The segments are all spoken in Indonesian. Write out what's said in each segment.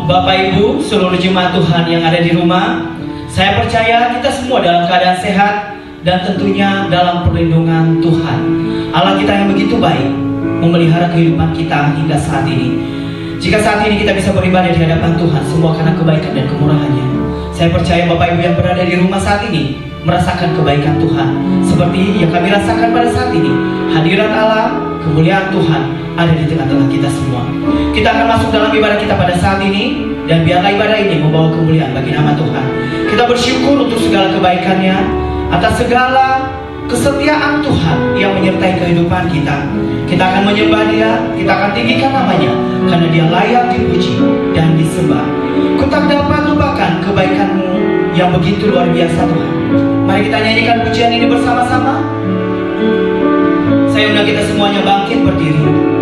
Bapak Ibu, seluruh jemaat Tuhan yang ada di rumah, saya percaya kita semua dalam keadaan sehat dan tentunya dalam perlindungan Tuhan. Allah kita yang begitu baik memelihara kehidupan kita hingga saat ini. Jika saat ini kita bisa beribadah di hadapan Tuhan, semua karena kebaikan dan kemurahan-Nya. Saya percaya Bapak Ibu yang berada di rumah saat ini merasakan kebaikan Tuhan seperti yang kami rasakan pada saat ini. Hadirat Allah, kemuliaan Tuhan ada di tengah-tengah kita semua. Kita akan masuk dalam ibadah kita pada saat ini, dan biarlah ibadah ini membawa kemuliaan bagi nama Tuhan. Kita bersyukur untuk segala kebaikan-Nya, atas segala kesetiaan Tuhan yang menyertai kehidupan kita. Kita akan menyembah Dia, kita akan tinggikan namanya, karena Dia layak dipuji dan disembah. Ku tak dapat lupakan kebaikan-Mu yang begitu luar biasa Tuhan. Mari kita nyanyikan pujian ini bersama-sama. Saya undang kita semuanya bangkit berdiri.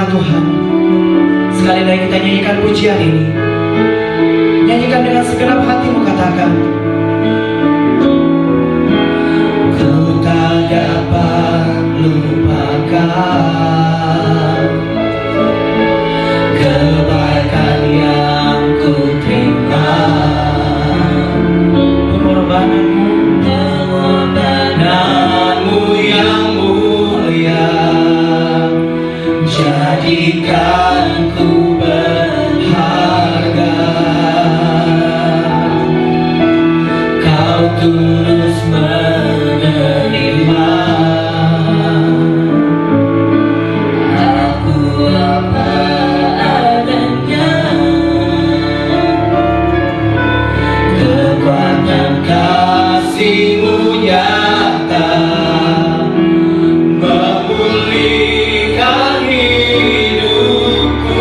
Tuhan, sekali lagi kita nyanyikan pujian ini. Nyanyikan dengan segenap hatimu, katakan, ku tak dapat lupakan kebaikan yang ku terima, pengorbananmu yang mulia. Jadikan ku berharga, Kau tulus menerima aku apa adanya. Kekuatan kasih-Mu nyata memulihkan hidupku.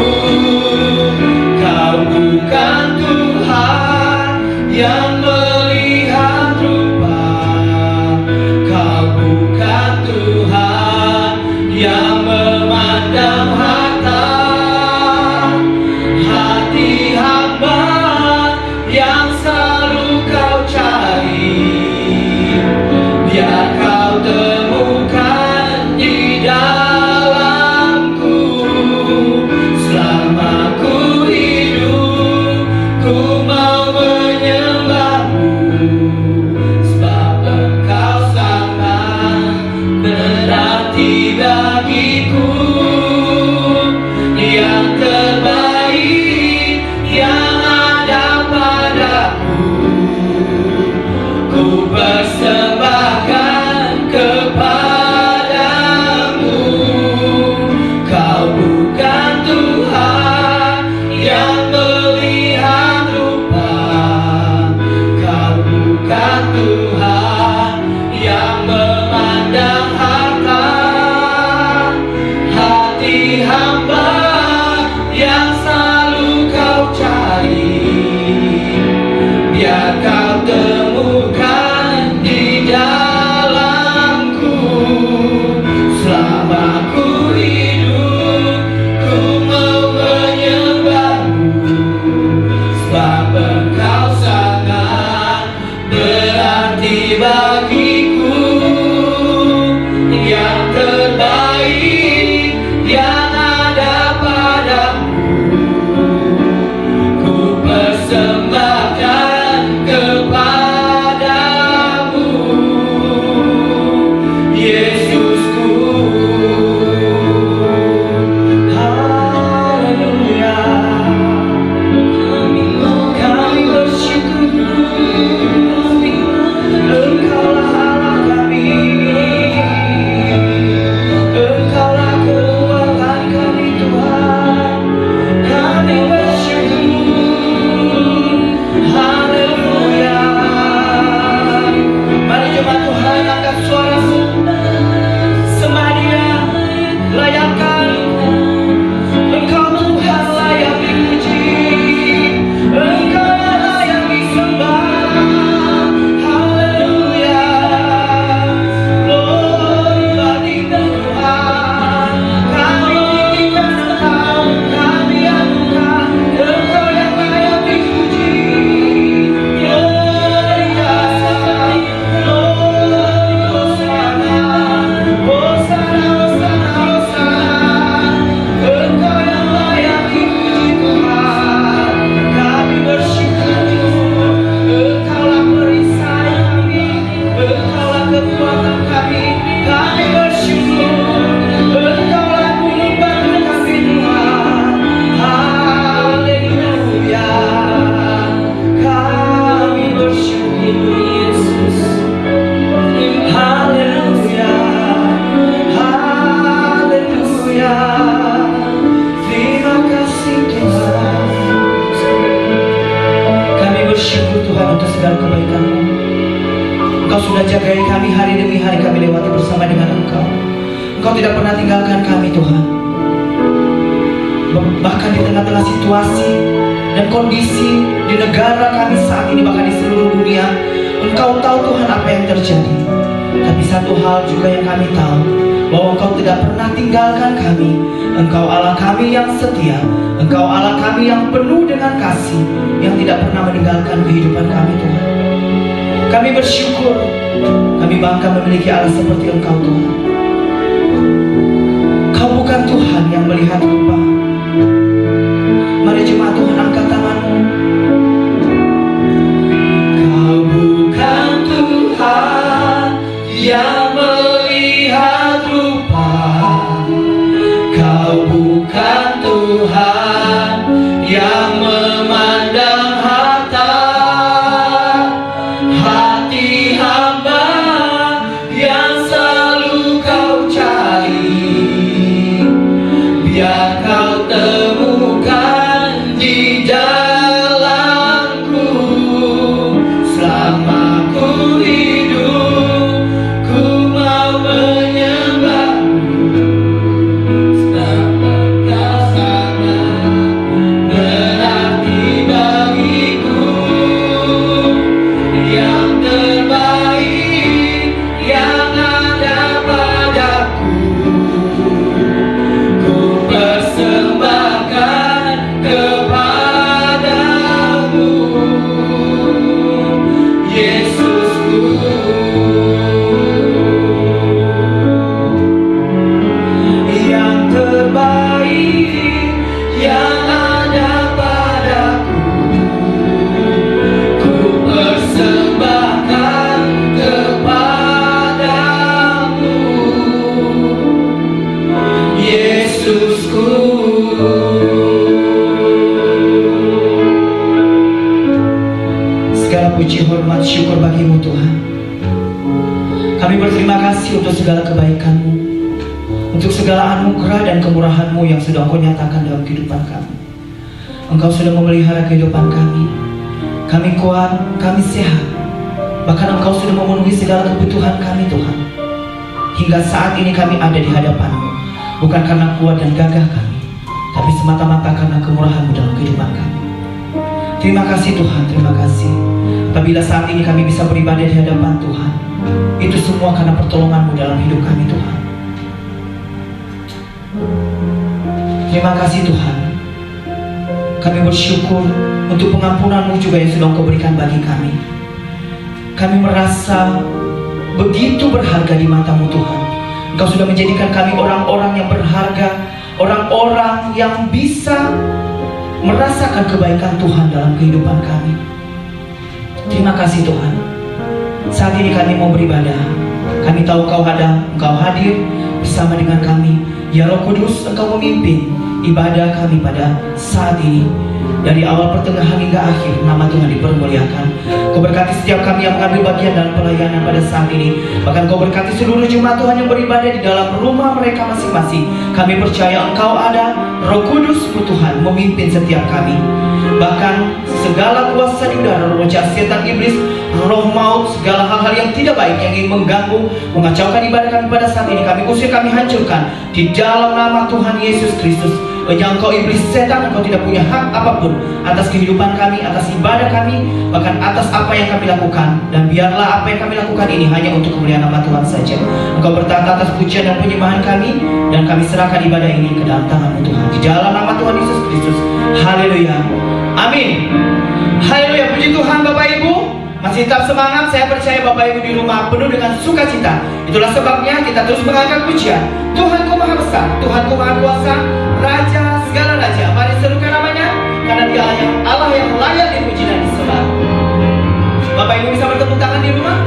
segala kebaikan-Mu. Engkau sudah jagai kami hari demi hari kami lewati bersama dengan Engkau. Engkau tidak pernah tinggalkan kami Tuhan. Bahkan di tengah-tengah situasi dan kondisi di negara kami saat ini, bahkan di seluruh dunia, Engkau tahu Tuhan apa yang terjadi. Tapi satu hal juga yang kami tahu, bahwa Engkau tidak pernah tinggalkan kami. Engkau Allah kami yang setia. Engkau Allah kami yang penuh dengan kasih, yang tidak pernah meninggalkan kehidupan kami Tuhan. Kami bersyukur, kami bangga memiliki Allah seperti Engkau Tuhan. Kau bukan Tuhan yang melihat rupa. Mari jemaat Tuhan angkat tanganmu. Kau bukan Tuhan yang melihat rupa. Kau bukan Tuhan yang memandang harta. Hati hamba yang selalu kau cari, biar kau temukan di dalamku. Selama ku hidup, ku mau menyembahmu. Sebab Kau sangat berarti bagiku. Yang terbaik yang ada padaku, ku persembahkan kepadamu, Yesusku. Yang terbaik yang ada padaku, ku persembahkan kepadamu, Yesusku. Segala puji, hormat, syukur bagi-Mu Tuhan. Kami berterima kasih untuk segala kebaikan-Mu, untuk segala anugerah dan kemurahan-Mu yang sudah Engkau nyatakan dalam kehidupan kami. Engkau sudah memelihara kehidupan kami. Kami kuat, kami sehat. Bahkan Engkau sudah memenuhi segala kebutuhan kami Tuhan. Hingga saat ini kami ada di hadapan-Mu, bukan karena kuat dan gagah kami, tapi semata-mata karena kemurahan-Mu dalam kehidupan kami. Terima kasih Tuhan, terima kasih. Apabila saat ini kami bisa beribadah di hadapan Tuhan, itu semua karena pertolongan-Mu dalam hidup kami Tuhan. Terima kasih Tuhan. Kami bersyukur untuk pengampunan-Mu juga yang sudah Engkau berikan bagi kami. Kami merasa begitu berharga di mata-Mu Tuhan. Engkau sudah menjadikan kami orang-orang yang berharga, orang-orang yang bisa merasakan kebaikan Tuhan dalam kehidupan kami. Terima kasih Tuhan. Saat ini kami mau beribadah. Kami tahu Engkau ada, Engkau hadir bersama dengan kami. Ya Roh Kudus, Engkau memimpin ibadah kami pada saat ini. Dari awal, pertengahan hingga akhir, nama Tuhan dipermuliakan. Kau berkati setiap kami yang mengambil bagian dalam pelayanan pada saat ini. Bahkan Kau berkati seluruh jemaat Tuhan yang beribadah di dalam rumah mereka masing-masing. Kami percaya Engkau ada, Roh Kudus-Mu Tuhan memimpin setiap kami. Bahkan segala kuasa di udara, roh jahat, setan, iblis, roh maut, segala hal-hal yang tidak baik yang ingin mengganggu, mengacaukan ibadah kami pada saat ini, kami usir, kami hancurkan di dalam nama Tuhan Yesus Kristus. Engkau iblis setan, Engkau tidak punya hak apapun atas kehidupan kami, atas ibadah kami, bahkan atas apa yang kami lakukan. Dan biarlah apa yang kami lakukan ini hanya untuk kemuliaan nama Tuhan saja. Engkau bertata atas pujian dan penyembahan kami, dan kami serahkan ibadah ini ke dalam tangan-Mu Tuhan, di dalam nama Tuhan Yesus Kristus. Haleluya, amin. Haleluya, puji Tuhan. Bapak Ibu masih tetap semangat. Saya percaya Bapak Ibu di rumah penuh dengan sukacita. Itulah sebabnya kita terus mengangkat pujian. Tuhanku Maha Besar, Tuhanku Maha Kuasa, Raja segala raja. Mari serukan namanya, karena Dia Allah yang layak dipuji dan disembah. Bapak Ibu bisa bertepuk tangan di rumah.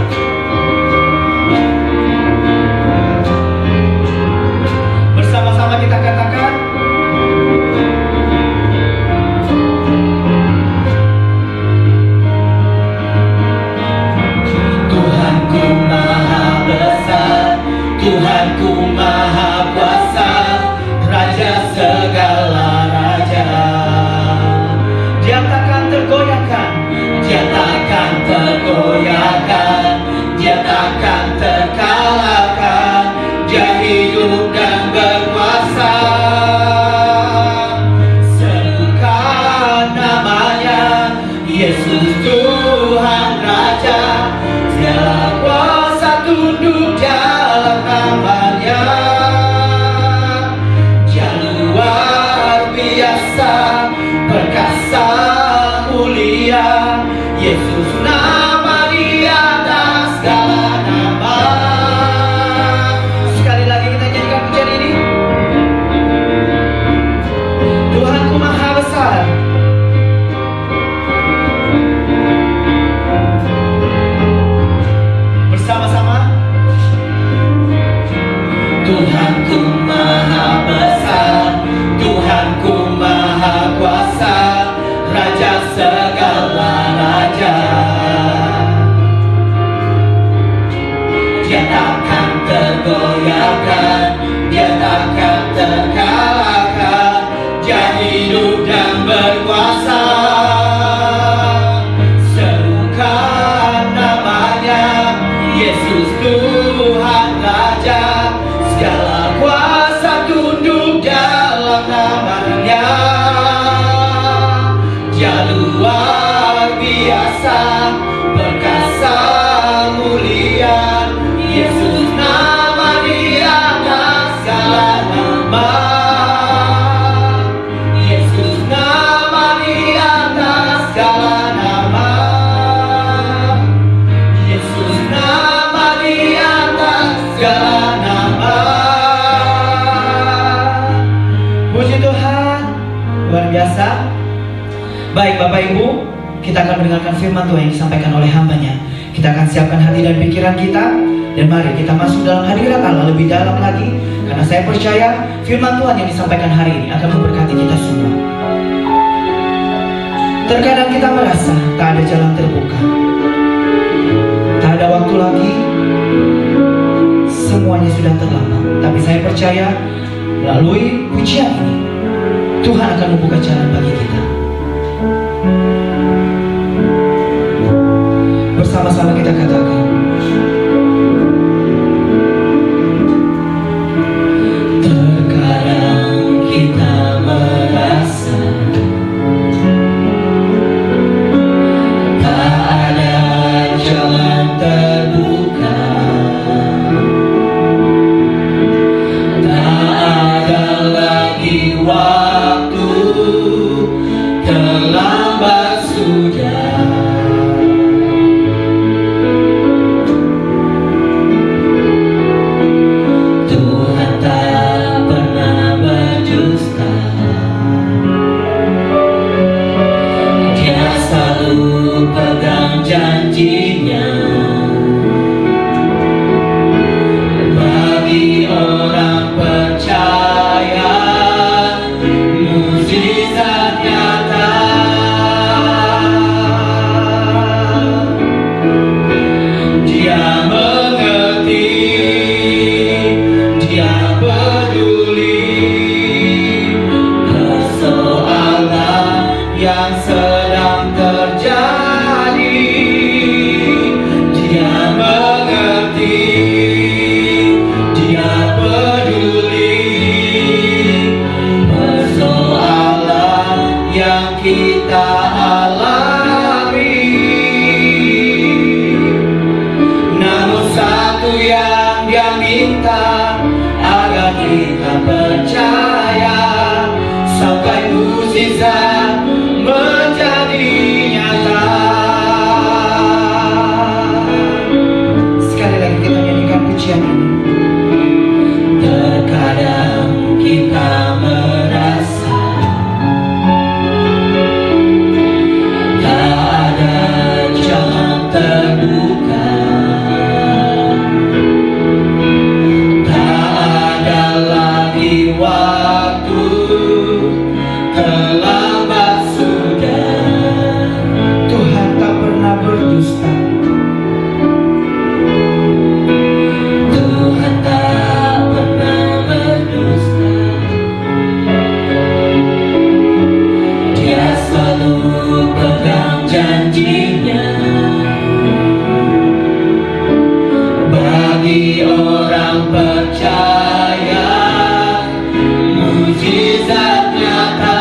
Bersama-sama kita katakan, Tuhanku Maha Besar, Tuhanku Maha Kuasa, Raja segala raja. Dia takkan tergoyahkan, Dia takkan tergoyahkan. Tuhanku Maha Kuasa, Raja segala raja. Dia takkan tergoyahkan, Dia takkan terkalahkan. Dia hidup dan berkuasa. Serukan namanya, Yesus Tuhan Raja. Segala kuasa tunduk dalam namanya. Dia luar biasa, perkasa mulia. Yesus nama di atas segala nama. Yesus nama di atas segala nama. Yesus nama di atas segala nama. Puji Tuhan, luar biasa. Baik Bapak Ibu, kita akan mendengarkan firman Tuhan yang disampaikan oleh hambanya. Kita akan siapkan hati dan pikiran kita, dan mari kita masuk dalam hadirat Allah lebih dalam lagi, karena saya percaya firman Tuhan yang disampaikan hari ini akan memberkati kita semua. Terkadang kita merasa tak ada jalan terbuka, tak ada waktu lagi, semuanya sudah terlambat. Tapi saya percaya melalui pujian ini Tuhan akan membuka jalan bagi kita. Bersama-sama kita katakan, terkadang kita merasa tak ada jalan terbuka, tak ada lagi waktu, terlambat sudah. Janjinya bagi orang percaya, mukjizat nyata. Dia mengerti, Dia peduli persoalan yang sedang terjadi. Kita alami, namun satu yang Dia minta, agar kita percaya sampai mukjizat menjadi nyata. Sekali lagi kita nyanyikan pujian ini. Terkadang kita merasa terbuka, tak ada lagi waktu, terlambat sudah. Tuhan tak pernah berdusta, Tuhan tak pernah berdusta. Dia selalu pegang janjinya bagi orang percaya, mukjizat nyata.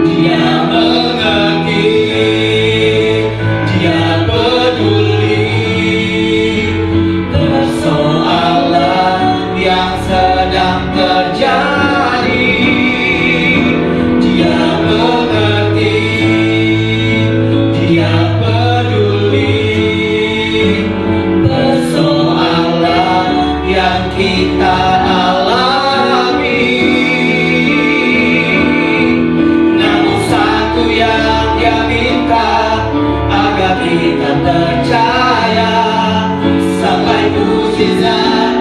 Dia mengerti, Dia peduli persoalan yang sedang terjadi. Dia mengerti, Dia peduli persoalan yang kita alami. Namun satu yang Dia minta, agar kita percaya sampai mukjizat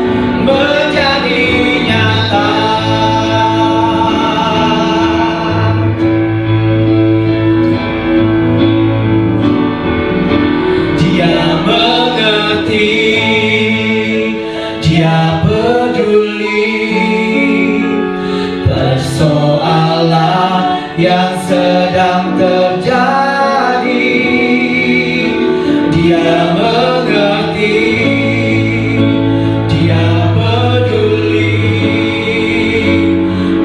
Dia peduli persoalan yang sedang terjadi. Dia mengerti, Dia peduli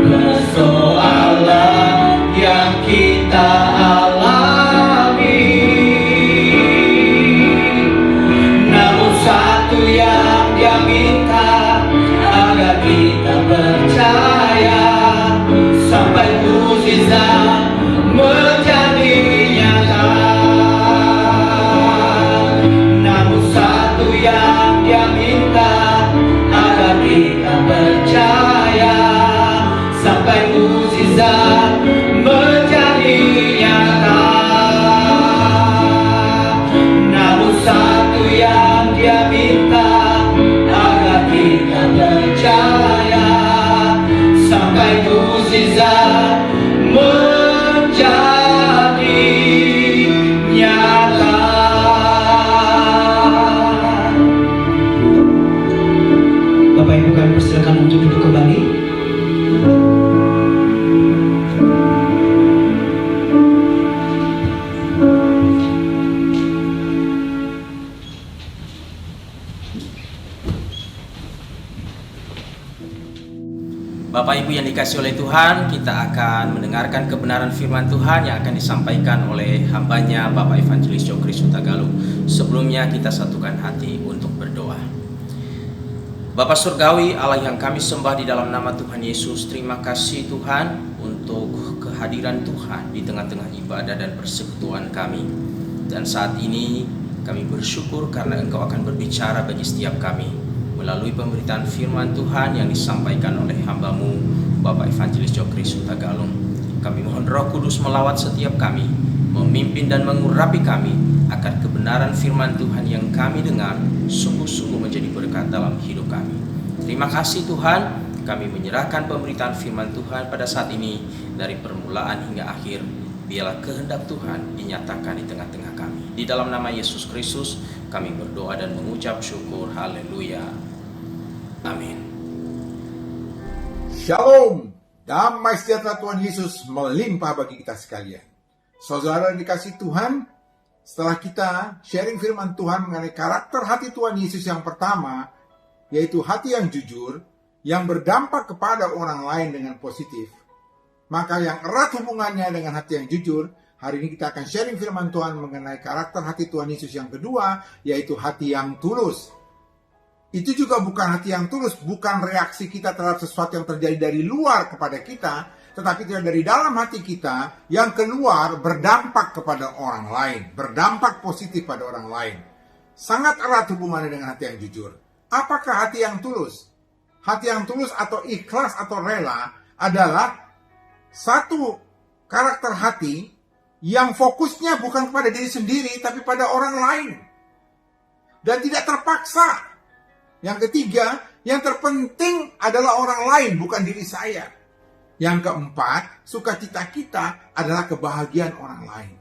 persoalan yang kita alami. Namun satu yang Dia minta, agar kita percaya sampai mukjizat menjadi nyata. Namun satu yang Dia minta, agar kita percaya sampai mukjizat menjadi nyata. Namun satu yang Dia minta, agar kita percaya sampai mukjizat menjadi nyata. Bapak Ibu, kami persilakan untuk duduk kembali. Bapak Ibu yang dikasihi oleh Tuhan, kita akan mendengarkan kebenaran firman Tuhan yang akan disampaikan oleh hambanya Bapak Evangelis Jokris Hutagalung. Sebelumnya kita satukan hati untuk berdoa. Bapak Surgawi, Allah yang kami sembah di dalam nama Tuhan Yesus, terima kasih Tuhan untuk kehadiran Tuhan di tengah-tengah ibadah dan persekutuan kami. Dan saat ini kami bersyukur karena Engkau akan berbicara bagi setiap kami melalui pemberitaan firman Tuhan yang disampaikan oleh hamba-Mu Bapak Evangelis Jokris Hutagalung. Kami mohon Roh Kudus melawat setiap kami, memimpin dan mengurapi kami, agar kebenaran firman Tuhan yang kami dengar sungguh-sungguh menjadi berkat dalam hidup kami. Terima kasih Tuhan, kami menyerahkan pemberitaan firman Tuhan pada saat ini dari permulaan hingga akhir. Biarlah kehendak Tuhan dinyatakan di tengah-tengah kami. Di dalam nama Yesus Kristus kami berdoa dan mengucap syukur. Haleluya. Amin. Shalom, damai sejahtera Tuhan Yesus melimpah bagi kita sekalian. Saudara dikasih Tuhan, setelah kita sharing firman Tuhan mengenai karakter hati Tuhan Yesus yang pertama, yaitu hati yang jujur, yang berdampak kepada orang lain dengan positif, maka yang erat hubungannya dengan hati yang jujur, hari ini kita akan sharing firman Tuhan mengenai karakter hati Tuhan Yesus yang kedua, yaitu hati yang tulus. Itu juga bukan hati yang tulus, bukan reaksi kita terhadap sesuatu yang terjadi dari luar kepada kita, tetapi dari dalam hati kita yang keluar berdampak kepada orang lain, berdampak positif pada orang lain. Sangat erat hubungannya dengan hati yang jujur. Apakah hati yang tulus? Hati yang tulus atau ikhlas atau rela adalah satu karakter hati yang fokusnya bukan kepada diri sendiri, tapi pada orang lain. Dan tidak terpaksa. Yang ketiga, yang terpenting adalah orang lain, bukan diri saya. Yang keempat, sukacita kita adalah kebahagiaan orang lain.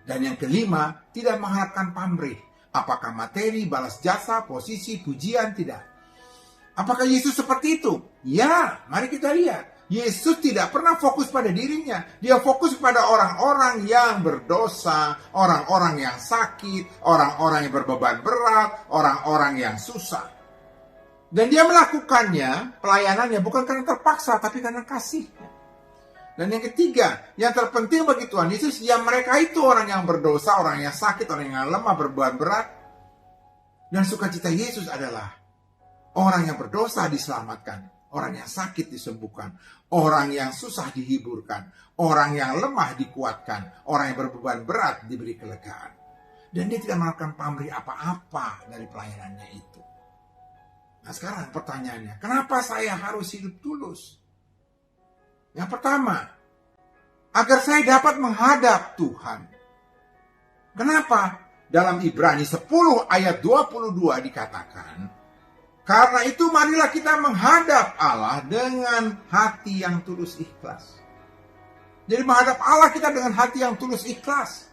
Dan yang kelima, tidak mengharapkan pamrih. Apakah materi, balas jasa, posisi, pujian, tidak. Apakah Yesus seperti itu? Ya, mari kita lihat. Yesus tidak pernah fokus pada dirinya. Dia fokus pada orang-orang yang berdosa, orang-orang yang sakit, orang-orang yang berbeban berat, orang-orang yang susah. Dan dia melakukannya, pelayanannya bukan karena terpaksa, tapi karena kasihnya. Dan yang ketiga, yang terpenting bagi Tuhan Yesus, ya mereka itu orang yang berdosa, orang yang sakit, orang yang lemah, berbeban berat. Dan sukacita Yesus adalah orang yang berdosa diselamatkan. Orang yang sakit disembuhkan, orang yang susah dihiburkan, orang yang lemah dikuatkan, orang yang berbeban berat diberi kelegaan. Dan dia tidak melakukan pamrih apa-apa dari pelayanannya itu. Nah sekarang pertanyaannya, kenapa saya harus hidup tulus? Yang pertama, agar saya dapat menghadap Tuhan. Kenapa? Dalam Ibrani 10 ayat 22 dikatakan, karena itu marilah kita menghadap Allah dengan hati yang tulus ikhlas. Jadi menghadap Allah kita dengan hati yang tulus ikhlas.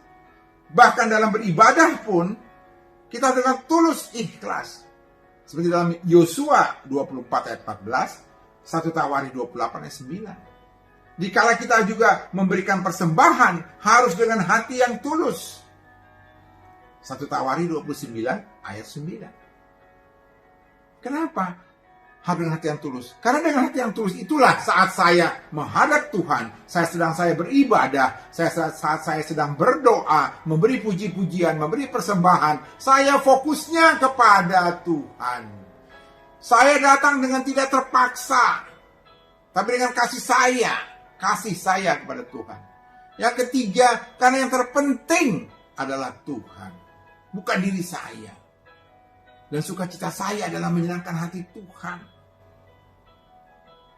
Bahkan dalam beribadah pun kita dengan tulus ikhlas. Seperti dalam Yosua 24 ayat 14, 1 Tawari 28 ayat 9. Dikala kita juga memberikan persembahan harus dengan hati yang tulus. 1 Tawari 29 ayat 9. Kenapa? Harus dengan hati yang tulus. Karena dengan hati yang tulus itulah saat saya menghadap Tuhan, saya beribadah, saat saya sedang berdoa, memberi puji-pujian, memberi persembahan, saya fokusnya kepada Tuhan. Saya datang dengan tidak terpaksa, tapi dengan kasih saya kepada Tuhan. Yang ketiga, karena yang terpenting adalah Tuhan, bukan diri saya. Dan sukacita saya adalah menyenangkan hati Tuhan.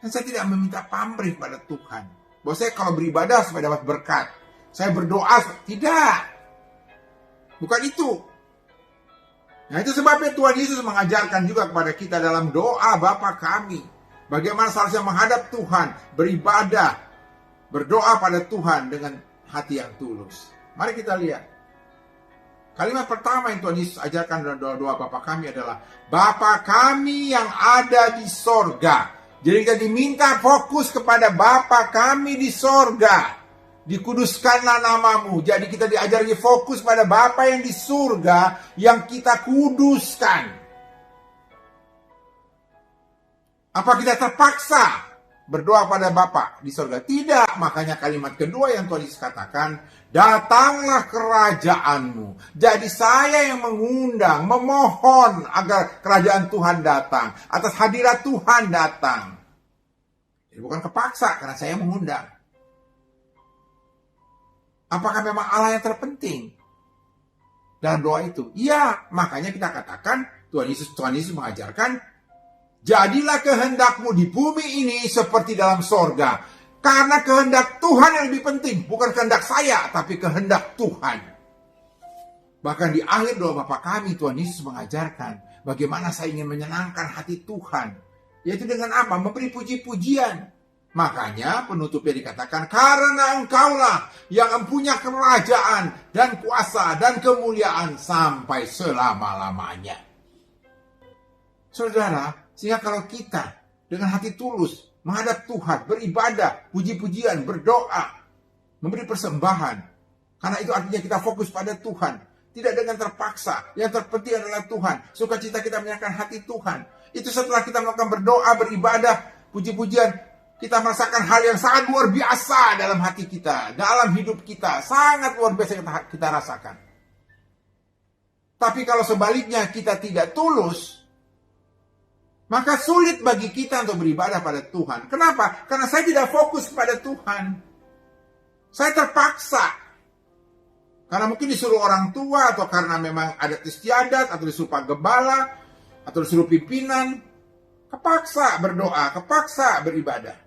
Dan saya tidak meminta pamrih pada Tuhan. Bahwa saya kalau beribadah supaya dapat berkat. Saya berdoa, tidak. Bukan itu. Nah itu sebabnya Tuhan Yesus mengajarkan juga kepada kita dalam doa Bapa kami. Bagaimana seharusnya menghadap Tuhan, beribadah, berdoa pada Tuhan dengan hati yang tulus. Mari kita lihat. Kalimat pertama yang Tuhan Yesus ajarkan dalam doa-doa Bapa kami adalah Bapa kami yang ada di sorga. Jadi kita diminta fokus kepada Bapa kami di sorga. Dikuduskanlah namamu. Jadi kita diajari fokus pada Bapa yang di surga yang kita kuduskan. Apa kita terpaksa berdoa pada Bapa di sorga? Tidak. Makanya kalimat kedua yang Tuhan Yesus katakan, datanglah kerajaanmu. Jadi saya yang mengundang, memohon agar kerajaan Tuhan datang. Atas hadirat Tuhan datang. Jadi bukan kepaksa karena saya mengundang. Apakah memang Allah yang terpenting dalam doa itu? Iya, makanya kita katakan Tuhan Yesus mengajarkan, jadilah kehendakmu di bumi ini seperti dalam sorga. Karena kehendak Tuhan yang lebih penting. Bukan kehendak saya, tapi kehendak Tuhan. Bahkan di akhir doa Bapa kami, Tuhan Yesus mengajarkan bagaimana saya ingin menyenangkan hati Tuhan. Yaitu dengan apa? Memberi puji-pujian. Makanya penutupnya dikatakan, karena engkaulah yang mempunyai kerajaan dan kuasa dan kemuliaan sampai selama-lamanya. Saudara, sehingga kalau kita dengan hati tulus menghadap Tuhan, beribadah, puji-pujian, berdoa, memberi persembahan. Karena itu artinya kita fokus pada Tuhan. Tidak dengan terpaksa. Yang terpenting adalah Tuhan. Sukacita kita menyenangkan hati Tuhan. Itu setelah kita melakukan berdoa, beribadah, puji-pujian, kita merasakan hal yang sangat luar biasa dalam hati kita, dalam hidup kita. Sangat luar biasa kita rasakan. Tapi kalau sebaliknya kita tidak tulus, maka sulit bagi kita untuk beribadah pada Tuhan. Kenapa? Karena saya tidak fokus pada Tuhan. Saya terpaksa. Karena mungkin disuruh orang tua, atau karena memang adat istiadat, atau disuruh Pak Gembala, atau disuruh pimpinan. Kepaksa berdoa, kepaksa beribadah.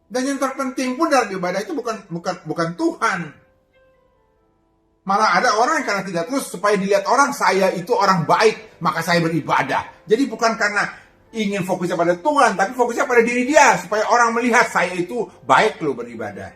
Dan yang terpenting pun dalam ibadah itu bukan Tuhan. Malah ada orang yang karena tidak tulus, supaya dilihat orang, saya itu orang baik, maka saya beribadah. Jadi bukan karena ingin fokusnya pada Tuhan, tapi fokusnya pada diri dia, supaya orang melihat saya itu baik loh beribadah.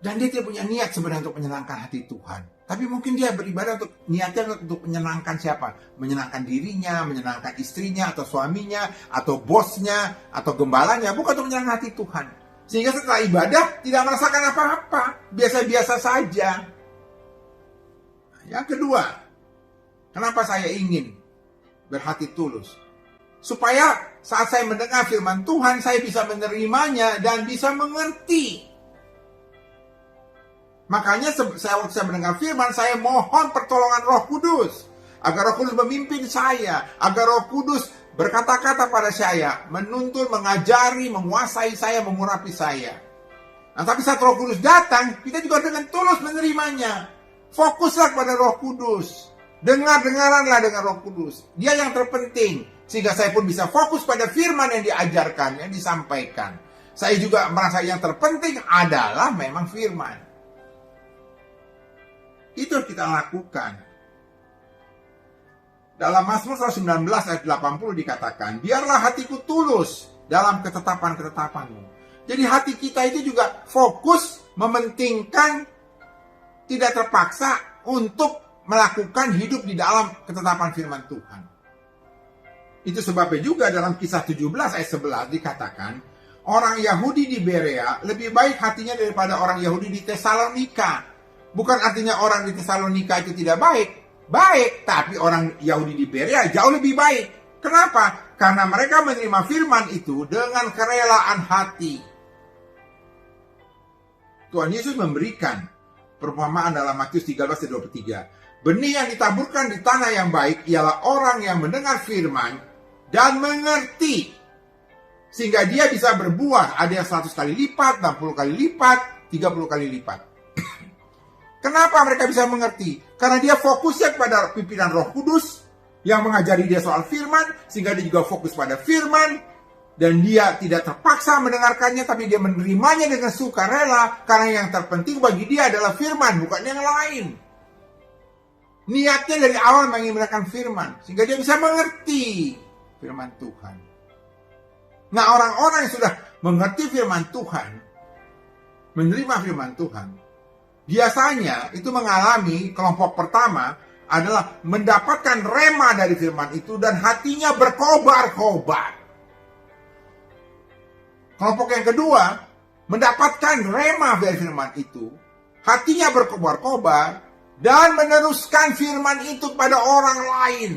Dan dia tidak punya niat sebenarnya untuk menyenangkan hati Tuhan. Tapi mungkin dia beribadah niatnya untuk menyenangkan siapa? Menyenangkan dirinya, menyenangkan istrinya, atau suaminya, atau bosnya, atau gembalanya. Bukan untuk menyenangkan hati Tuhan. Sehingga setelah ibadah tidak merasakan apa-apa. Biasa-biasa saja. Yang kedua, kenapa saya ingin berhati tulus? Supaya saat saya mendengar firman Tuhan, saya bisa menerimanya dan bisa mengerti. Makanya waktu saya mendengar firman, saya mohon pertolongan Roh Kudus. Agar Roh Kudus memimpin saya. Agar Roh Kudus berkata-kata pada saya. Menuntun, mengajari, menguasai saya, mengurapi saya. Nah tapi saat Roh Kudus datang, kita juga dengan tulus menerimanya. Fokuslah pada Roh Kudus. Dengar-dengaranlah dengan Roh Kudus. Dia yang terpenting. Sehingga saya pun bisa fokus pada firman yang diajarkan, yang disampaikan. Saya juga merasa yang terpenting adalah memang firman. Itu yang kita lakukan. Dalam Mazmur 119 ayat 80 dikatakan, biarlah hatiku tulus dalam ketetapan-ketetapanmu. Jadi hati kita itu juga fokus, mementingkan, tidak terpaksa untuk melakukan hidup di dalam ketetapan firman Tuhan. Itu sebabnya juga dalam Kisah 17 ayat 11 dikatakan, orang Yahudi di Berea lebih baik hatinya daripada orang Yahudi di Tesalonika. Bukan artinya orang di Tesalonika itu tidak baik. Baik, tapi orang Yahudi di Berea jauh lebih baik. Kenapa? Karena mereka menerima firman itu dengan kerelaan hati. Tuhan Yesus memberikan perumpamaan dalam Matius 13:23. Benih yang ditaburkan di tanah yang baik ialah orang yang mendengar firman dan mengerti, sehingga dia bisa berbuah. Ada yang 100 kali lipat, 60 kali lipat, 30 kali lipat. Kenapa mereka bisa mengerti? Karena dia fokusnya kepada pimpinan Roh Kudus yang mengajari dia soal firman, sehingga dia juga fokus pada firman, dan dia tidak terpaksa mendengarkannya, tapi dia menerimanya dengan sukarela, karena yang terpenting bagi dia adalah firman, bukan yang lain. Niatnya dari awal menginginkan firman, sehingga dia bisa mengerti firman Tuhan. Nah, orang-orang yang sudah mengerti firman Tuhan, menerima firman Tuhan, biasanya itu mengalami kelompok pertama adalah mendapatkan rema dari firman itu dan hatinya berkobar-kobar. Kelompok yang kedua mendapatkan rema dari firman itu, hatinya berkobar-kobar dan meneruskan firman itu pada orang lain.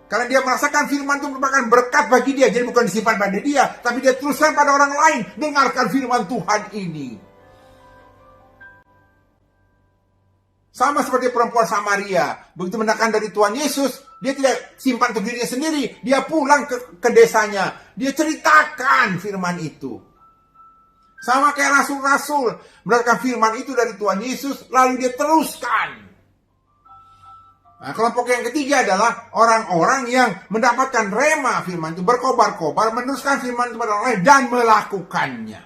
Karena dia merasakan firman itu merupakan berkat bagi dia, jadi bukan disimpan pada dia, tapi dia teruskan pada orang lain. Dengarkan firman Tuhan ini. Sama seperti perempuan Samaria, begitu mendengarkan dari Tuhan Yesus, dia tidak simpan untuk dirinya sendiri, dia pulang ke desanya, dia ceritakan firman itu. Sama kayak rasul-rasul, mendengarkan firman itu dari Tuhan Yesus, lalu dia teruskan. Nah, kelompok yang ketiga adalah orang-orang yang mendapatkan rema firman itu, berkobar-kobar, meneruskan firman itu kepada orang lain, dan melakukannya.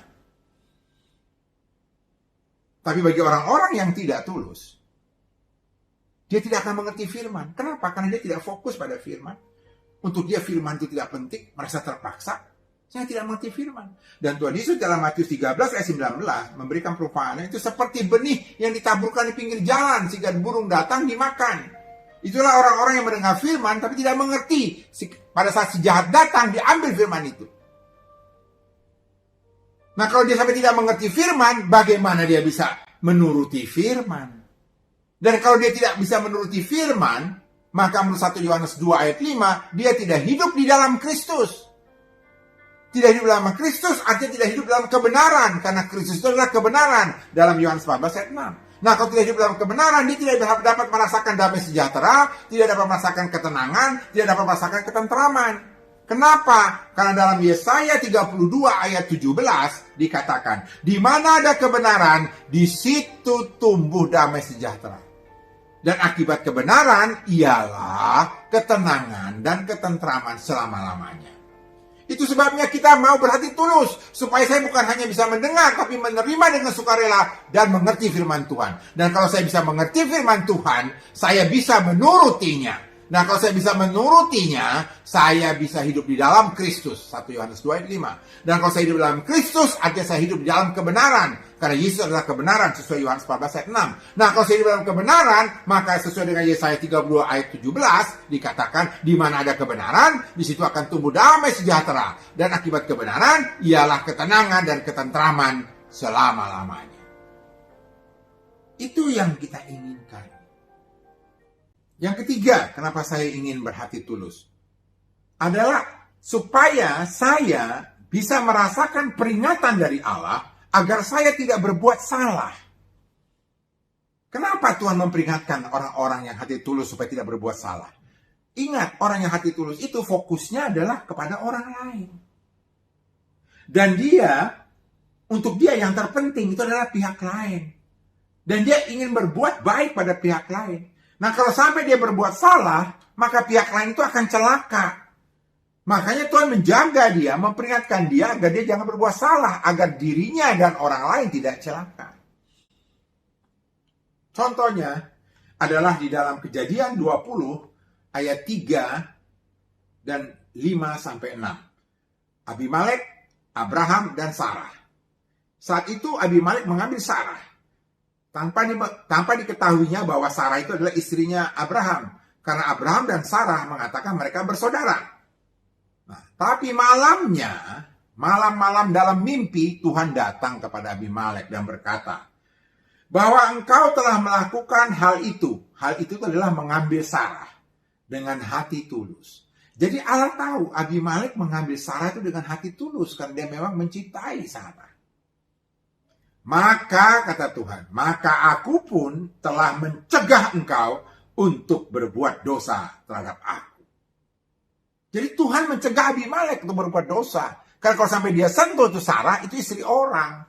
Tapi bagi orang-orang yang tidak tulus, dia tidak akan mengerti firman. Kenapa? Karena dia tidak fokus pada firman. Untuk dia firman itu tidak penting, merasa terpaksa. Saya tidak mengerti firman. Dan Tuhan Yesus dalam Matius 13 ayat 19 memberikan perumpamaan itu seperti benih yang ditaburkan di pinggir jalan sehingga burung datang dimakan. Itulah orang-orang yang mendengar firman tapi tidak mengerti. Pada saat si jahat datang, diambil firman itu. Nah, kalau dia sampai tidak mengerti firman, bagaimana dia bisa menuruti firman? Dan kalau dia tidak bisa menuruti firman, maka menurut 1 Yohanes 2 ayat 5, dia tidak hidup di dalam Kristus. Tidak hidup dalam Kristus artinya tidak hidup dalam kebenaran, karena Kristus itu adalah kebenaran dalam Yohanes 14 ayat 6. Nah, kalau tidak hidup dalam kebenaran, dia tidak dapat merasakan damai sejahtera, tidak dapat merasakan ketenangan, tidak dapat merasakan ketentraman. Kenapa? Karena dalam Yesaya 32 ayat 17 dikatakan, di mana ada kebenaran, di situ tumbuh damai sejahtera. Dan akibat kebenaran ialah ketenangan dan ketentraman selama-lamanya. Itu sebabnya kita mau berhati tulus, supaya saya bukan hanya bisa mendengar, tapi menerima dengan sukarela dan mengerti firman Tuhan. Dan kalau saya bisa mengerti firman Tuhan, saya bisa menurutinya. Nah, kalau saya bisa menurutinya, saya bisa hidup di dalam Kristus. 1 Yohanes 2 ayat 5. Dan kalau saya hidup dalam Kristus, artinya saya hidup di dalam kebenaran. Karena Yesus adalah kebenaran, sesuai Yohanes 14 ayat 6. Nah, kalau saya hidup dalam kebenaran, maka sesuai dengan Yesaya 32 ayat 17, dikatakan, di mana ada kebenaran, di situ akan tumbuh damai sejahtera. Dan akibat kebenaran, ialah ketenangan dan ketentraman selama-lamanya. Itu yang kita inginkan. Yang ketiga, kenapa saya ingin berhati tulus, adalah supaya saya bisa merasakan peringatan dari Allah agar saya tidak berbuat salah. Kenapa Tuhan memperingatkan orang-orang yang hati tulus supaya tidak berbuat salah? Ingat, orang yang hati tulus itu fokusnya adalah kepada orang lain. Dan untuk dia yang terpenting itu adalah pihak lain. Dan dia ingin berbuat baik pada pihak lain. Nah, kalau sampai dia berbuat salah, maka pihak lain itu akan celaka. Makanya Tuhan menjaga dia, memperingatkan dia agar dia jangan berbuat salah, agar dirinya dan orang lain tidak celaka. Contohnya adalah di dalam Kejadian 20 ayat 3 dan 5-6. Abimelek, Abraham, dan Sarah. Saat itu Abimelek mengambil Sarah, tanpa diketahuinya bahwa Sarah itu adalah istrinya Abraham. Karena Abraham dan Sarah mengatakan mereka bersaudara. Nah, tapi malam-malam dalam mimpi, Tuhan datang kepada Abimelek dan berkata, bahwa engkau telah melakukan hal itu. Hal itu adalah mengambil Sarah dengan hati tulus. Jadi Allah tahu Abimelek mengambil Sarah itu dengan hati tulus, karena dia memang mencintai Sarah. Maka kata Tuhan, maka aku pun telah mencegah engkau untuk berbuat dosa terhadap aku. Jadi Tuhan mencegah Abimelek untuk berbuat dosa. Karena kalau sampai dia sentuh itu Sarah, itu istri orang.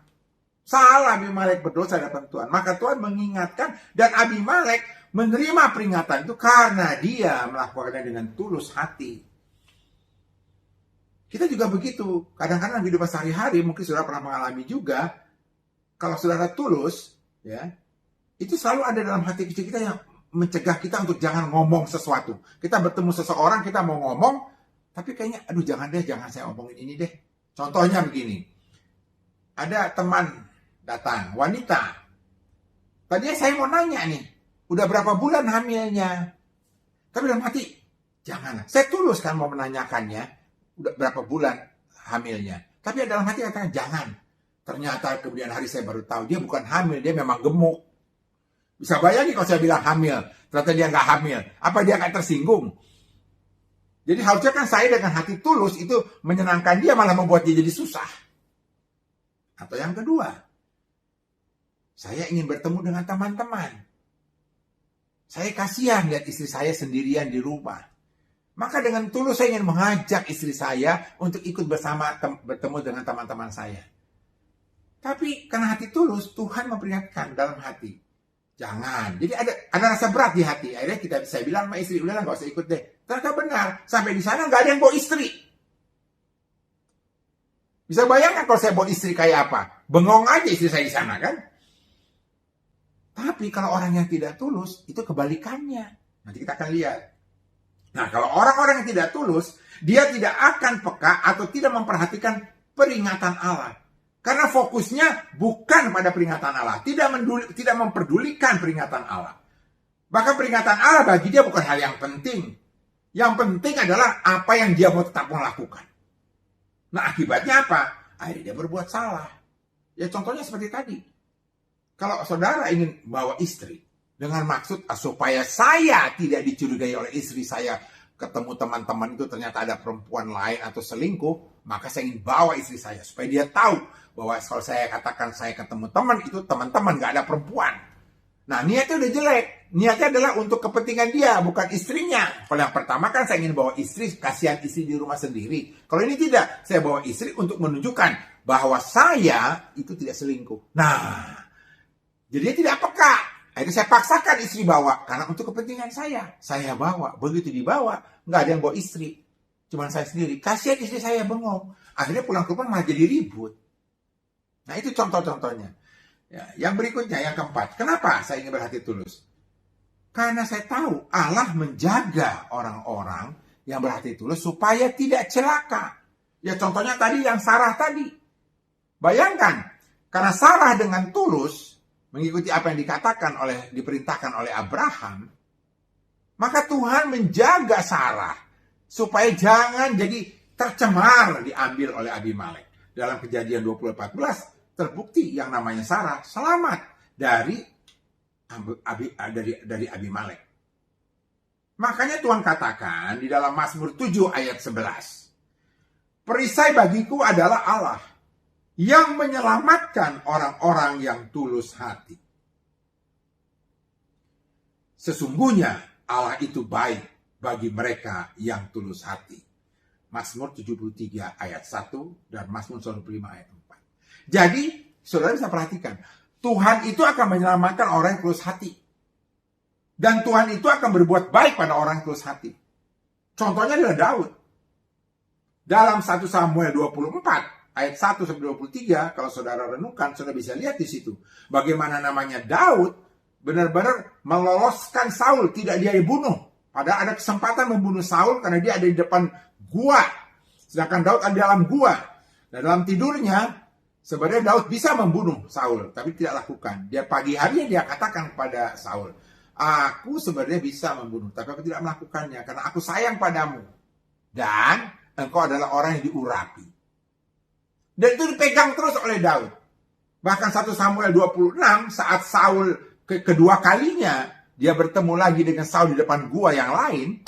Salah Abimelek berdosa di hadapan Tuhan. Maka Tuhan mengingatkan, dan Abimelek menerima peringatan itu karena dia melakukannya dengan tulus hati. Kita juga begitu. Kadang-kadang di hidup sehari-hari, mungkin saudara pernah mengalami juga, kalau saudara tulus, ya, itu selalu ada dalam hati kecil kita yang mencegah kita untuk jangan ngomong sesuatu. Kita bertemu seseorang, kita mau ngomong, tapi kayaknya, aduh jangan saya omongin ini deh. Contohnya begini, ada teman datang, wanita. Tadinya saya mau nanya nih, udah berapa bulan hamilnya? Tapi dalam hati, jangan. Saya tulus kan mau menanyakannya, udah berapa bulan hamilnya. Tapi dalam hati katakan, jangan. Ternyata kemudian hari saya baru tahu, dia bukan hamil, dia memang gemuk. Bisa bayangin kalau saya bilang hamil, ternyata dia nggak hamil. Apa dia akan tersinggung? Jadi harusnya kan saya dengan hati tulus itu menyenangkan dia, malah membuat dia jadi susah. Atau yang kedua, saya ingin bertemu dengan teman-teman. Saya kasihan lihat istri saya sendirian di rumah. Maka dengan tulus saya ingin mengajak istri saya untuk ikut bertemu dengan teman-teman saya. Tapi karena hati tulus, Tuhan memperingatkan dalam hati. Jangan. Jadi ada rasa berat di hati. Akhirnya saya bilang sama istri, udahlah gak usah ikut deh. Ternyata benar. Sampai di sana gak ada yang bawa istri. Bisa bayangkan kalau saya bawa istri kayak apa? Bengong aja istri saya di sana kan? Tapi kalau orang yang tidak tulus, itu kebalikannya. Nanti kita akan lihat. Nah, kalau orang-orang yang tidak tulus, dia tidak akan peka atau tidak memperhatikan peringatan Allah. Karena fokusnya bukan pada peringatan Allah. Tidak memperdulikan peringatan Allah. Bahkan peringatan Allah bagi dia bukan hal yang penting. Yang penting adalah apa yang dia mau tetap melakukan. Nah akibatnya apa? Akhirnya dia berbuat salah. Ya contohnya seperti tadi. Kalau saudara ingin bawa istri dengan maksud supaya saya tidak dicurigai oleh istri saya, ketemu teman-teman itu ternyata ada perempuan lain atau selingkuh, maka saya ingin bawa istri saya supaya dia tahu bahwa kalau saya katakan saya ketemu teman, itu teman-teman gak ada perempuan. Nah niatnya udah jelek. Niatnya adalah untuk kepentingan dia, bukan istrinya. Kalau yang pertama kan saya ingin bawa istri, kasihan istri di rumah sendiri. Kalau ini tidak, saya bawa istri untuk menunjukkan bahwa saya itu tidak selingkuh. Nah, jadi dia tidak peka. Akhirnya saya paksakan istri bawa, karena untuk kepentingan saya bawa. Begitu dibawa, nggak ada yang bawa istri. Cuman saya sendiri. Kasihan istri saya bengong. Akhirnya pulang ke rumah malah jadi ribut. Nah itu contoh-contohnya. Ya, yang berikutnya, yang keempat. Kenapa saya ingin berhati tulus? Karena saya tahu Allah menjaga orang-orang yang berhati tulus supaya tidak celaka. Ya contohnya tadi yang Sarah tadi. Bayangkan, karena Sarah dengan tulus mengikuti apa yang diperintahkan oleh Abraham, maka Tuhan menjaga Sarah supaya jangan jadi tercemar diambil oleh Abimelek. Dalam Kejadian 20:14 terbukti yang namanya Sarah selamat dari Abimelek. Makanya Tuhan katakan di dalam Mazmur 7 ayat 11, perisai bagiku adalah Allah yang menyelamatkan orang-orang yang tulus hati. Sesungguhnya Allah itu baik bagi mereka yang tulus hati. Mazmur 73 ayat 1 dan Mazmur 95 ayat 4. Jadi, saudara bisa perhatikan, Tuhan itu akan menyelamatkan orang yang tulus hati. Dan Tuhan itu akan berbuat baik pada orang yang tulus hati. Contohnya adalah Daud. Dalam 1 Samuel 24 ayat 1-23, kalau saudara renungkan, saudara bisa lihat di situ. Bagaimana namanya Daud benar-benar meloloskan Saul, tidak dia dibunuh. Padahal ada kesempatan membunuh Saul karena dia ada di depan gua. Sedangkan Daud ada di dalam gua. Dan dalam tidurnya, Sebenarnya Daud bisa membunuh Saul, tapi tidak lakukan. Dia pagi harinya dia katakan kepada Saul, aku sebenarnya bisa membunuh, tapi aku tidak melakukannya karena aku sayang padamu. Dan engkau adalah orang yang diurapi. Dan itu dipegang terus oleh Daud. Bahkan 1 Samuel 26 saat Saul kedua kalinya dia bertemu lagi dengan Saul di depan gua yang lain,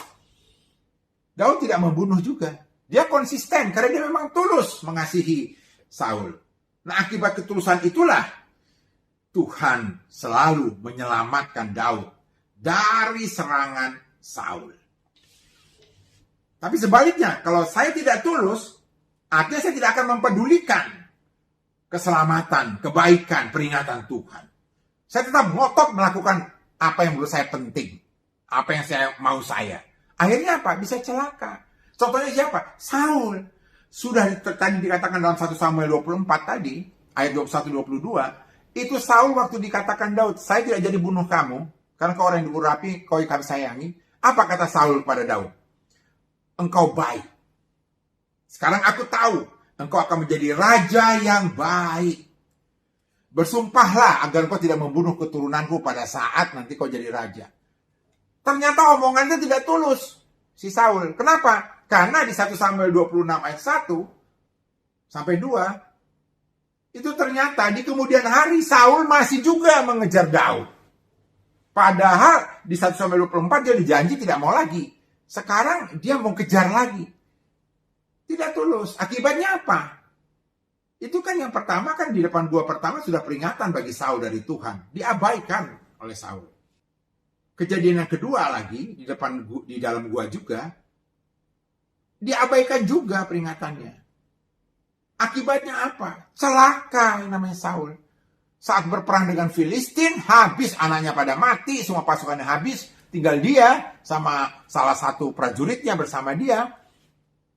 Daud tidak membunuh juga. Dia konsisten karena dia memang tulus mengasihi Saul. Nah, akibat ketulusan itulah Tuhan selalu menyelamatkan Daud dari serangan Saul. Tapi sebaliknya, kalau saya tidak tulus, artinya saya tidak akan mempedulikan keselamatan, kebaikan, peringatan Tuhan. Saya tetap ngotot melakukan apa yang menurut saya penting, apa yang saya mau saya. Akhirnya apa? Bisa celaka. Contohnya siapa? Saul. Sudah tadi dikatakan dalam 1 Samuel 24 tadi, ayat 21-22, itu Saul waktu dikatakan Daud, saya tidak jadi bunuh kamu, karena kau orang yang diurapi, kau yang kami sayangi. Apa kata Saul kepada Daud? Engkau baik. Sekarang aku tahu, engkau akan menjadi raja yang baik. Bersumpahlah agar engkau tidak membunuh keturunanku pada saat nanti kau jadi raja. Ternyata omongannya tidak tulus, si Saul. Kenapa? Karena di 1 Samuel 26 ayat 1 sampai 2, itu ternyata di kemudian hari Saul masih juga mengejar Daud. Padahal di 1 Samuel 24 dia dijanji tidak mau lagi. Sekarang dia mau kejar lagi. Tidak tulus. Akibatnya apa? Itu kan yang pertama kan di depan gua pertama sudah peringatan bagi Saul dari Tuhan. Diabaikan oleh Saul. Kejadian yang kedua lagi di dalam gua juga diabaikan juga peringatannya. Akibatnya apa? Celaka yang namanya Saul. Saat berperang dengan Filistin, habis anaknya pada mati, semua pasukannya habis, tinggal dia sama salah satu prajuritnya bersama dia,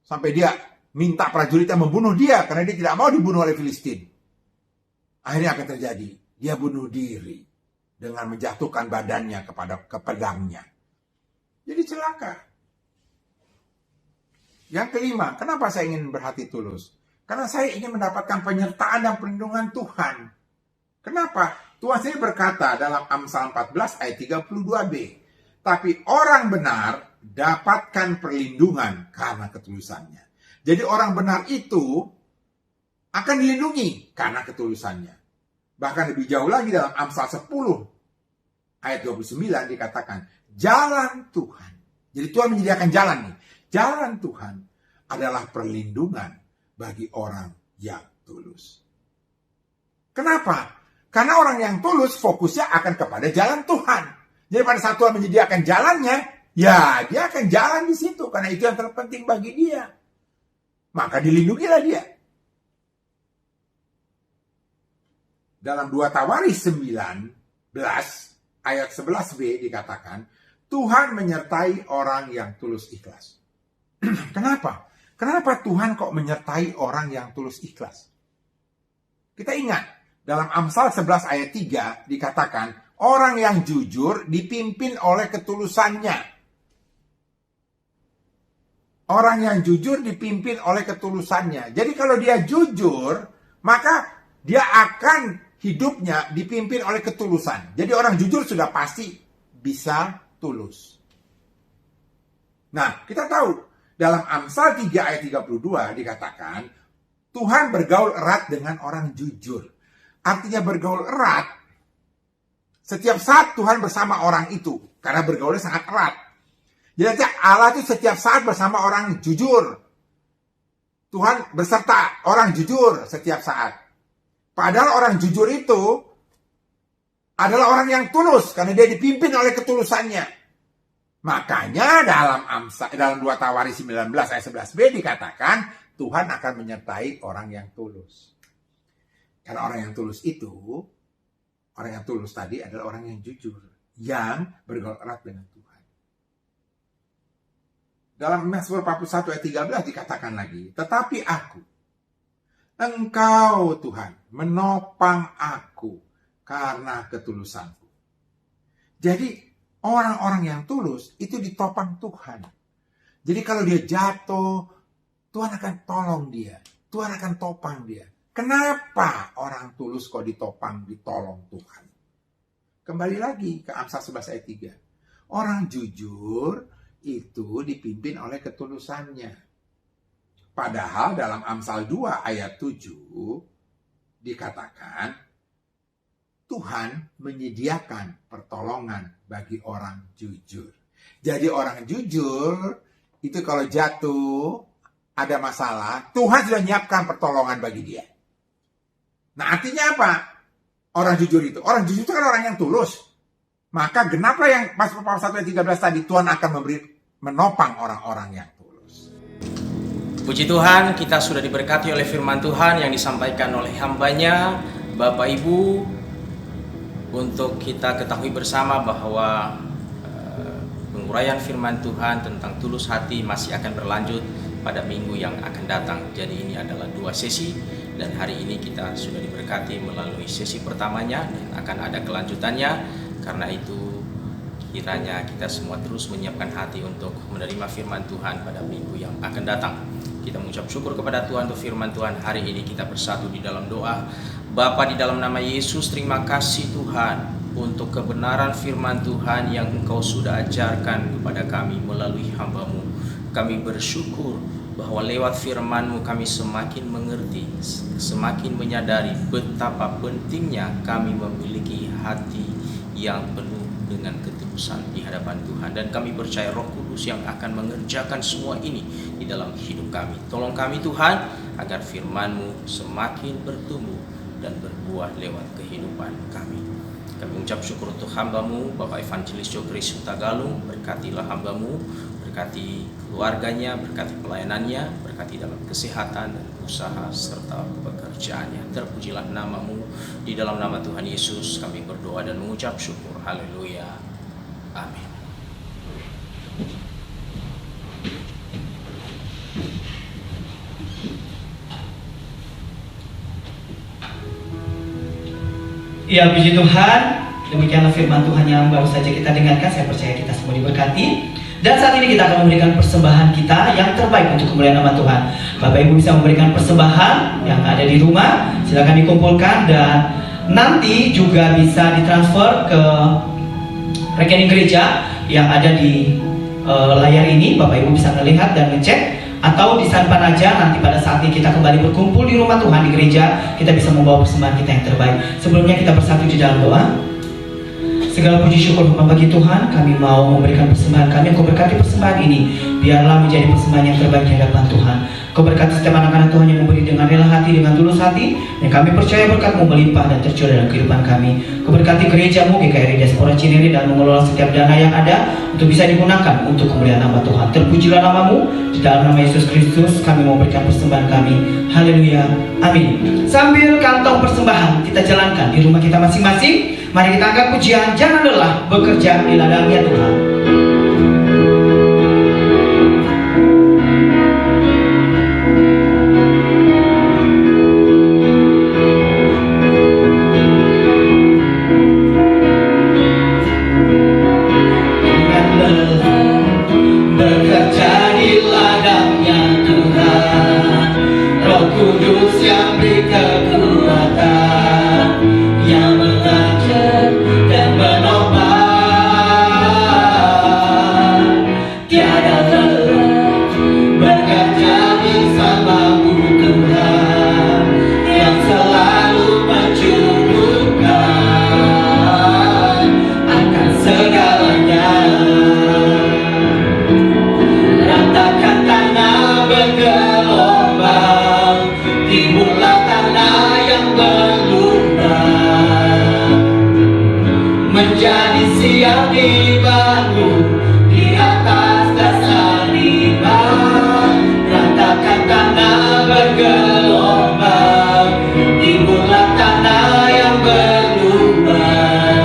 sampai dia minta prajuritnya membunuh dia, karena dia tidak mau dibunuh oleh Filistin. Akhirnya apa yang terjadi? Dia bunuh diri dengan menjatuhkan badannya ke pedangnya. Jadi celaka. Yang kelima, kenapa saya ingin berhati tulus? Karena saya ingin mendapatkan penyertaan dan perlindungan Tuhan. Kenapa? Tuhan sendiri berkata dalam Amsal 14 ayat 32b, tapi orang benar dapatkan perlindungan karena ketulusannya. Jadi orang benar itu akan dilindungi karena ketulusannya. Bahkan lebih jauh lagi dalam Amsal 10 ayat 29 dikatakan, jalan Tuhan. Jadi Tuhan menyediakan jalan nih. Jalan Tuhan adalah perlindungan bagi orang yang tulus. Kenapa? Karena orang yang tulus fokusnya akan kepada jalan Tuhan. Jadi pada saat Tuhan menyediakan jalannya, ya dia akan jalan di situ. Karena itu yang terpenting bagi dia. Maka dilindungilah dia. Dalam 2 Tawaris 19 ayat 11b dikatakan, Tuhan menyertai orang yang tulus ikhlas. Kenapa? Kenapa Tuhan kok menyertai orang yang tulus ikhlas? Kita ingat, dalam Amsal 11 ayat 3 dikatakan, orang yang jujur dipimpin oleh ketulusannya. Orang yang jujur dipimpin oleh ketulusannya. Jadi kalau dia jujur, maka dia akan hidupnya dipimpin oleh ketulusan. Jadi orang jujur sudah pasti bisa tulus. Nah, kita tahu dalam Amsal 3 ayat 32 dikatakan, Tuhan bergaul erat dengan orang jujur. Artinya bergaul erat, setiap saat Tuhan bersama orang itu. Karena bergaulnya sangat erat. Jadi Allah itu setiap saat bersama orang jujur. Tuhan beserta orang jujur setiap saat. Padahal orang jujur itu adalah orang yang tulus. Karena dia dipimpin oleh ketulusannya. Makanya dalam 2 Tawaris 19 ayat 11b dikatakan Tuhan akan menyertai orang yang tulus. Karena orang yang tulus itu, orang yang tulus tadi adalah orang yang jujur, yang bergaul erat dengan Tuhan. Dalam Mazmur 41 ayat 13 dikatakan lagi, tetapi aku, Engkau Tuhan menopang aku karena ketulusanku. Jadi orang-orang yang tulus itu ditopang Tuhan. Jadi kalau dia jatuh, Tuhan akan tolong dia. Tuhan akan topang dia. Kenapa orang tulus kok ditopang, ditolong Tuhan? Kembali lagi ke Amsal 11 ayat 3. Orang jujur itu dipimpin oleh ketulusannya. Padahal dalam Amsal 2 ayat 7 dikatakan Tuhan menyediakan pertolongan bagi orang jujur. Jadi orang jujur itu kalau jatuh, ada masalah, Tuhan sudah menyiapkan pertolongan bagi dia. Nah artinya apa? Orang jujur itu kan orang yang tulus. Maka genaplah yang Pasal 1 ayat 13 tadi, Tuhan akan menopang orang-orang yang tulus. Puji Tuhan, kita sudah diberkati oleh firman Tuhan yang disampaikan oleh hambanya, Bapak Ibu, untuk kita ketahui bersama bahwa penguraian firman Tuhan tentang tulus hati masih akan berlanjut pada minggu yang akan datang. Jadi ini adalah 2 sesi, dan hari ini kita sudah diberkati melalui sesi pertamanya dan akan ada kelanjutannya. Karena itu kiranya kita semua terus menyiapkan hati untuk menerima firman Tuhan pada minggu yang akan datang. Kita mengucap syukur kepada Tuhan untuk firman Tuhan. Hari ini kita bersatu di dalam doa. Bapa, di dalam nama Yesus, terima kasih Tuhan untuk kebenaran firman Tuhan yang Engkau sudah ajarkan kepada kami melalui hamba-Mu. Kami bersyukur bahwa lewat firman-Mu kami semakin mengerti, semakin menyadari betapa pentingnya kami memiliki hati yang penuh dengan ketulusan di hadapan Tuhan. Dan kami percaya Roh Kudus yang akan mengerjakan semua ini di dalam hidup kami. Tolong kami Tuhan, agar firman-Mu semakin bertumbuh dan berbuah lewat kehidupan kami. Kami ucap syukur untuk hamba-Mu, Bapak Evangelis Jokris Hutagalung. Berkatilah hamba-Mu, berkati keluarganya, berkati pelayanannya, berkati dalam kesehatan dan usaha serta pekerjaannya. Terpujilah nama-Mu. Di dalam nama Tuhan Yesus kami berdoa dan mengucap syukur. Haleluya. Amin. Ya, puji Tuhan. Demikianlah firman Tuhan yang baru saja kita dengarkan. Saya percaya kita semua diberkati. Dan saat ini kita akan memberikan persembahan kita yang terbaik untuk kemuliaan nama Tuhan. Bapak Ibu bisa memberikan persembahan yang ada di rumah, silakan dikumpulkan dan nanti juga bisa ditransfer ke rekening gereja yang ada di layar ini. Bapak Ibu bisa melihat dan ngecek, atau disimpan aja nanti pada saatnya kita kembali berkumpul di rumah Tuhan di gereja, kita bisa membawa persembahan kita yang terbaik. Sebelumnya kita bersatu di dalam doa. Segala puji syukur bagi Tuhan, kami mau memberikan persembahan kami. Kau berkati persembahan ini, biarlah menjadi persembahan yang terbaik di hadapan Tuhan. Kau berkati setiap anak-anak Tuhan yang memberi dengan rela hati, dengan tulus hati, dan kami percaya berkat-Mu melimpah dan tercurah dalam kehidupan kami. Kau berkati gereja-Mu GKRI Diaspora Cinere dan mengelola setiap dana yang ada untuk bisa digunakan untuk kemuliaan nama Tuhan. Terpujilah nama-Mu, di dalam nama Yesus Kristus kami mau memberikan persembahan kami. Haleluya, amin. Sambil kantong persembahan kita jalankan di rumah kita masing-masing, mari kita angkat pujian, jangan lelah bekerja di ladangnya Tuhan. Bekerja di ladangnya Tuhan, Roh Kudus yang beri kekuatan, yang mengajar dan menopang. Tiada lelah bekerja bersama-Mu Tuhan, yang selalu mencukupkan akan segalanya. Ratakan tanah bergelombang, timbullah tanah yang berlubang, menjadi siap dibangun di atas dasar iman. Ratakan tanah bergelombang, timbullah tanah yang berlubang,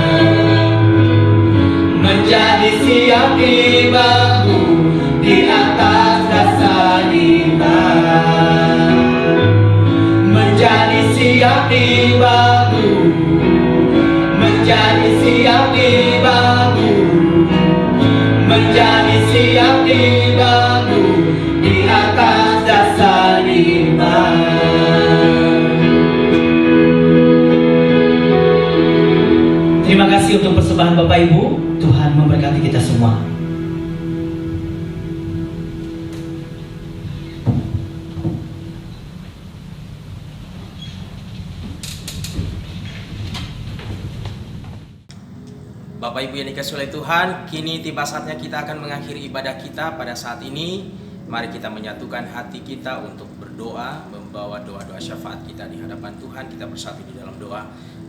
menjadi siap dibangun di atas dasar iman. Menjadi siap dibangun, menjadi siap dibangun, menjadi siap dibangun di atas dasar iman. persembahan Bapak Ibu. Tuhan memberkati kita semua. Bapak Ibu yang dikasihi oleh Tuhan, kini tiba saatnya kita akan mengakhiri ibadah kita pada saat ini. Mari kita menyatukan hati kita untuk berdoa, membawa doa-doa syafaat kita di hadapan Tuhan. Kita bersatu di dalam doa.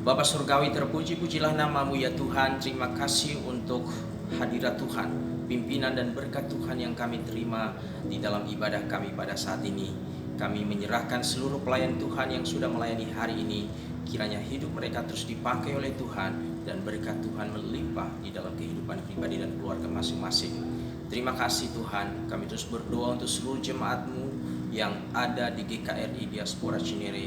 Bapa Surgawi, terpuji-pujilah namamu ya Tuhan. Terima kasih untuk hadirat Tuhan, pimpinan dan berkat Tuhan yang kami terima di dalam ibadah kami pada saat ini. Kami menyerahkan seluruh pelayan Tuhan yang sudah melayani hari ini. Kiranya hidup mereka terus dipakai oleh Tuhan dan berkat Tuhan melimpah di dalam kehidupan pribadi dan keluarga masing-masing. Terima kasih Tuhan, kami terus berdoa untuk seluruh jemaat-Mu yang ada di GKRI Diaspora Cinere.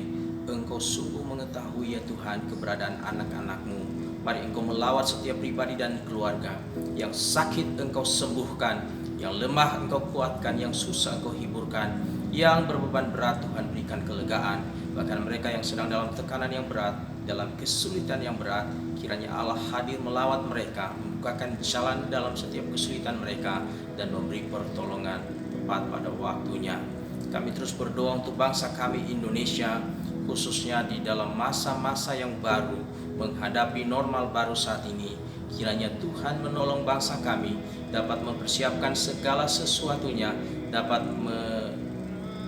Engkau sungguh mengetahui ya Tuhan keberadaan anak-anak-Mu. Mari Engkau melawat setiap pribadi dan keluarga. Yang sakit Engkau sembuhkan, yang lemah Engkau kuatkan, yang susah Engkau hiburkan, yang berbeban berat Tuhan berikan kelegaan. Bahkan mereka yang sedang dalam tekanan yang berat, dalam kesulitan yang berat, kiranya Allah hadir melawat mereka, membukakan jalan dalam setiap kesulitan mereka, dan memberi pertolongan tepat pada waktunya. Kami terus berdoa untuk bangsa kami Indonesia, khususnya di dalam masa-masa yang baru, menghadapi normal baru saat ini. Kiranya Tuhan menolong bangsa kami, dapat mempersiapkan segala sesuatunya, dapat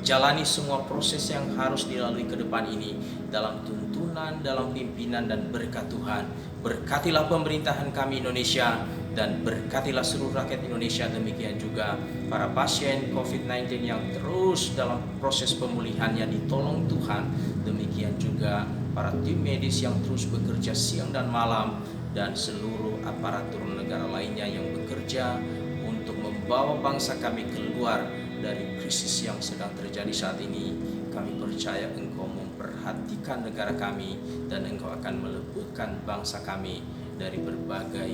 jalani semua proses yang harus dilalui ke depan ini dalam tuntunan, dalam pimpinan dan berkat Tuhan. Berkatilah pemerintahan kami Indonesia dan berkatilah seluruh rakyat Indonesia. Demikian juga para pasien COVID-19 yang terus dalam proses pemulihannya ditolong Tuhan. Demikian juga para tim medis yang terus bekerja siang dan malam, dan seluruh aparatur negara lainnya yang bekerja untuk membawa bangsa kami keluar dari krisis yang sedang terjadi saat ini. Kami percaya Engkau memperhatikan negara kami dan Engkau akan meluputkan bangsa kami dari berbagai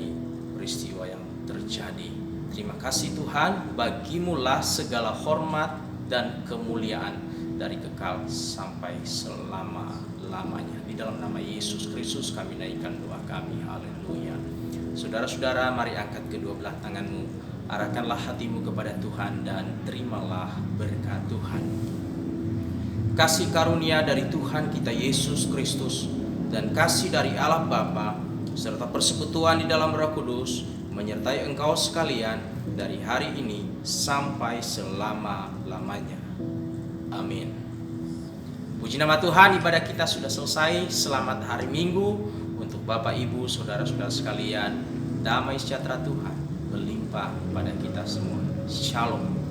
peristiwa yang terjadi. Terima kasih Tuhan, bagimulah segala hormat dan kemuliaan dari kekal sampai selama-lamanya. Di dalam nama Yesus Kristus kami naikkan doa kami. Haleluya. Saudara-saudara, mari angkat kedua belah tanganmu, arahkanlah hatimu kepada Tuhan dan terimalah berkat Tuhan. Kasih karunia dari Tuhan kita Yesus Kristus dan kasih dari Allah Bapa serta persekutuan di dalam Roh Kudus menyertai engkau sekalian dari hari ini sampai selama-lamanya. Amin. Puji nama Tuhan, ibadah kita sudah selesai. Selamat hari Minggu untuk Bapak Ibu, saudara-saudara sekalian. Damai sejahtera Tuhan melimpah pada kita semua. Shalom.